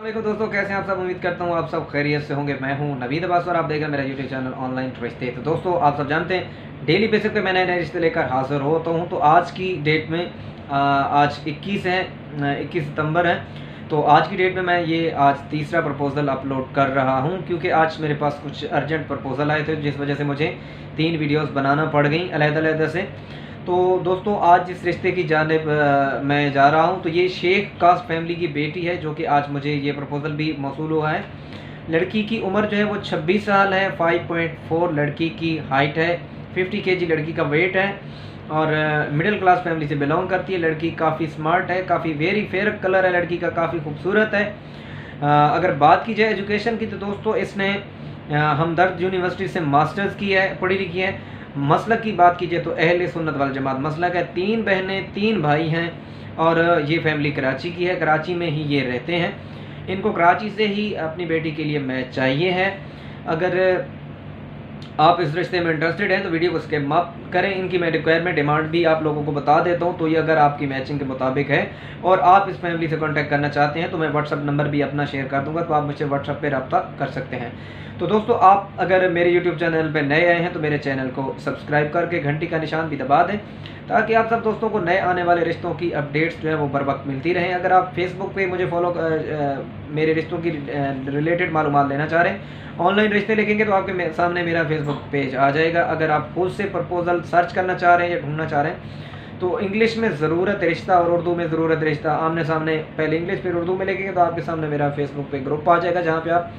देखो दोस्तों, कैसे हैं आप सब। उम्मीद करता हूँ आप सब खैरियत से होंगे। मैं हूँ नवीद अब्बास और आप देख रहे हैं मेरा यूट्यूब चैनल ऑनलाइन रिश्ते। तो दोस्तों, आप सब जानते हैं डेली बेसिस पे मैं नए नए रिश्ते लेकर हाजिर होता हूँ। तो आज की डेट में आज 21 है, 21 सितंबर है। तो आज की डेट में मैं ये आज तीसरा प्रपोज़ल अपलोड कर रहा हूँ, क्योंकि आज मेरे पास कुछ अर्जेंट प्रपोज़ल आए थे, जिस वजह से मुझे 3 वीडियोस बनाना पड़ गई अलग-अलग से। तो दोस्तों, आज जिस रिश्ते की जानिब मैं जा रहा हूँ, तो ये शेख कास्ट फैमिली की बेटी है, जो कि आज मुझे ये प्रपोज़ल भी मौसूल हुआ है। लड़की की उम्र जो है वो 26 साल है, 5.4 लड़की की हाइट है, 50 केजी लड़की का वेट है और मिडिल क्लास फैमिली से बिलोंग करती है। लड़की काफ़ी स्मार्ट है, काफ़ी वेरी फेयर कलर है लड़की का, काफ़ी खूबसूरत है। अगर बात की जाए एजुकेशन की, तो दोस्तों इसने हमदर्द यूनिवर्सिटी से मास्टर्स की है, पढ़ी लिखी है। मसलक की बात कीजिए तो अहले सुन्नत वल जमात मसलक है। 3 बहनें 3 भाई हैं और ये फैमिली कराची की है, कराची में ही ये रहते हैं। इनको कराची से ही अपनी बेटी के लिए मैच चाहिए है। अगर आप इस रिश्ते में इंटरेस्टेड हैं तो वीडियो को स्किप मत करें। इनकी मैं रिक्वायरमेंट डिमांड भी आप लोगों को बता देता हूं। तो ये अगर आपकी मैचिंग के मुताबिक है और आप इस फैमिली से कांटेक्ट करना चाहते हैं, तो मैं व्हाट्सअप नंबर भी अपना शेयर कर दूंगा, तो आप मुझसे व्हाट्सअप पे रब्ता कर सकते हैं। तो दोस्तों, आप अगर मेरे यूट्यूब चैनल पर नए आए हैं तो मेरे चैनल को सब्सक्राइब करके घंटी का निशान भी दबा दें, ताकि आप सब दोस्तों को नए आने वाले रिश्तों की अपडेट्स जो है वो बर वक्त मिलती रहें। अगर आप फेसबुक पे मुझे फॉलो मेरे रिश्तों की रिलेटेड मालूमात लेना चाह रहे हैं, ऑनलाइन रिश्ते लिखेंगे तो आपके सामने मेरा फेसबुक पेज आ जाएगा। अगर आप खुद से प्रपोजल सर्च करना चाह रहे हैं या ढूंढना चाह रहे हैं, तो इंग्लिश में ज़रूरत रिश्ता और उर्दू में ज़रूरत रिश्ता आमने सामने, पहले इंग्लिश फिर उर्दू में लिखेंगे तो आपके सामने मेरा फेसबुक पे ग्रुप आ जाएगा, जहाँ पे आप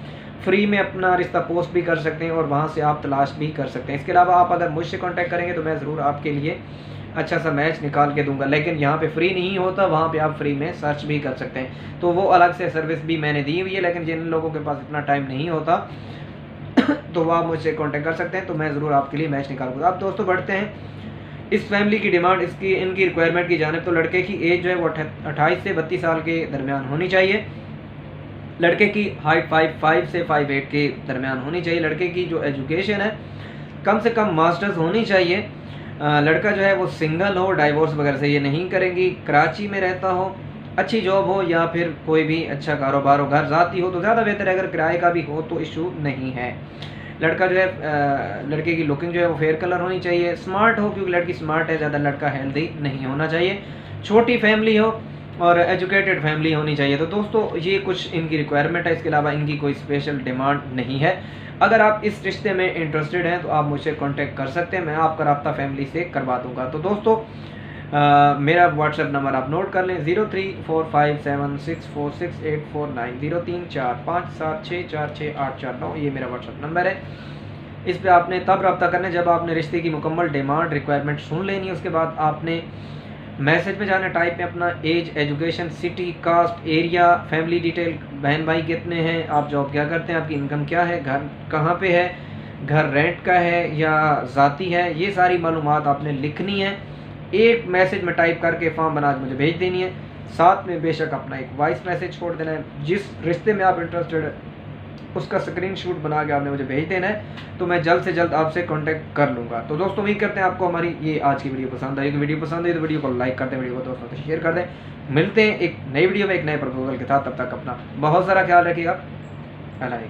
फ्री में अपना रिश्ता पोस्ट भी कर सकते हैं और वहाँ से आप तलाश भी कर सकते हैं। इसके अलावा आप अगर मुझसे कांटेक्ट करेंगे तो मैं ज़रूर आपके लिए अच्छा सा मैच निकाल के दूंगा, लेकिन यहाँ पे फ्री नहीं होता, वहाँ पे आप फ्री में सर्च भी कर सकते हैं। तो वो अलग से सर्विस भी मैंने दी हुई है, लेकिन जिन लोगों के पास इतना टाइम नहीं होता तो वो आप मुझसे कांटेक्ट कर सकते हैं, तो मैं ज़रूर आपके लिए मैच निकालूंगा। अब दोस्तों बढ़ते हैं इस फैमिली की डिमांड, इनकी रिक्वायरमेंट की जानिब। तो लड़के की एज जो है वो 28 से 32 साल के दरमियान होनी चाहिए। लड़के की हाइट 5'5" से 5'8" के दरमियान होनी चाहिए। लड़के की जो एजुकेशन है कम से कम मास्टर्स होनी चाहिए। लड़का जो है वो सिंगल हो, डाइवोर्स वगैरह से ये नहीं करेंगी, कराची में रहता हो, अच्छी जॉब हो या फिर कोई भी अच्छा कारोबार हो, घर जाती हो तो ज़्यादा बेहतर है। अगर किराए का भी हो तो इशू नहीं है। लड़का जो है लड़के की लुकिंग जो है वो फेयर कलर होनी चाहिए। स्मार्ट हो, क्योंकि लड़की स्मार्ट है, ज़्यादा लड़का हेल्दी नहीं होना चाहिए। छोटी फैमिली हो और एजुकेटेड फैमिली होनी चाहिए। तो दोस्तों, ये कुछ इनकी रिक्वायरमेंट है, इसके अलावा इनकी कोई स्पेशल डिमांड नहीं है। अगर आप इस रिश्ते में इंटरेस्टेड हैं तो आप मुझसे कांटेक्ट कर सकते हैं, मैं आपका रब्ता फैमिली से करवा दूंगा। तो दोस्तों, मेरा व्हाट्सएप नंबर आप नोट कर लें, 034576468490, 034576468489, ये मेरा व्हाट्सएप नंबर है। इस पे आपने तब रब्ता करना है जब आपने रिश्ते की मुकम्मल डिमांड रिक्वायरमेंट सुन लेनी है। उसके बाद आपने मैसेज में जाना, टाइप में अपना age, education, city, caste, area, family detail, बहन भाई कितने हैं, आप जॉब क्या करते हैं, आपकी इनकम क्या है, घर कहाँ पे है, घर रेंट का है या ज़ाती है, ये सारी मालूमात आपने लिखनी है। एक मैसेज में टाइप करके फॉर्म बना के मुझे भेज देनी है। साथ में बेशक अपना एक वॉइस मैसेज छोड़ देना है। जिस रिश्ते में आप इंटरेस्टेड है उसका स्क्रीनशॉट बना के आपने मुझे भेज देना है, तो मैं जल्द से जल्द आपसे कांटेक्ट कर लूँगा। तो दोस्तों, उम्मीद करते हैं आपको हमारी ये आज की वीडियो पसंद आई। तो वीडियो पसंद आई तो वीडियो को लाइक कर दें, वीडियो को दोस्तों से शेयर कर दें। मिलते हैं एक नई वीडियो में एक नए प्रपोजल के साथ, तब तक अपना बहुत सारा ख्याल रखिएगा। अल्लाह के